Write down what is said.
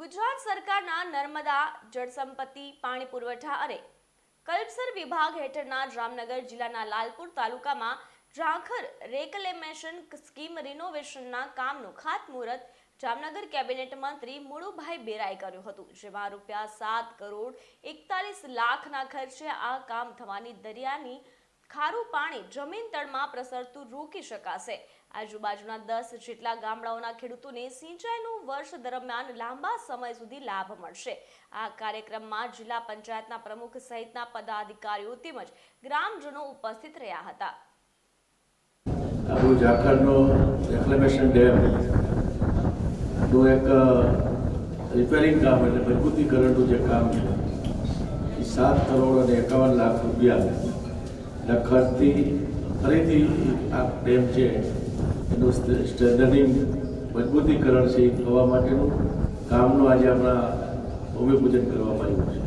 ગુજરાત સરકારના નર્મદા જળસંપત્તિ પાણી પુરવઠા અને કલ્પસર વિભાગ હેઠળના જામનગર જિલ્લાના લાલપુર તાલુકામાં ઝાંખર રેકલેમેશન સ્કીમ રિનોવેશનના કામનું ખાતમુહૂર્ત જામનગર કેબિનેટ મંત્રી મુળુભાઈ બેરાએ કર્યું હતું, જેમાં ₹7 કરોડ 41 લાખના ખર્ચે આ કામ થવાની દરિયાની ખારું પાણી જમીન તળમાં પ્રસરતું રોકી શકાશે। આજુબાજુના 10 જેટલા ગામડાઓના ખેડૂતોને સિંચાઈનું વર્ષ દરમિયાન લાંબા સમય સુધી લાભ મળશે। આ કાર્યક્રમમાં જિલ્લા પંચાયતના પ્રમુખ સહિતના પદાધિકારીઓ તેમજ ગ્રામજનો ઉપસ્થિત રહ્યા હતા। આબુ ઝાંખરનો રેક્લેમેશન ડેમ નું એક રિપેરિંગ કામ એટલે મજબૂતીકરણનું જે કામ છે એ ₹7 કરોડ 51 લાખ ખર્ચથી ફરીથી આ ડેમ છે એનું સ્ટ્રેન્થનિંગ મજબૂતીકરણ છે થવા માટેનું કામનું આજે આપણા ભૂમિપૂજન કરવામાં આવ્યું છે।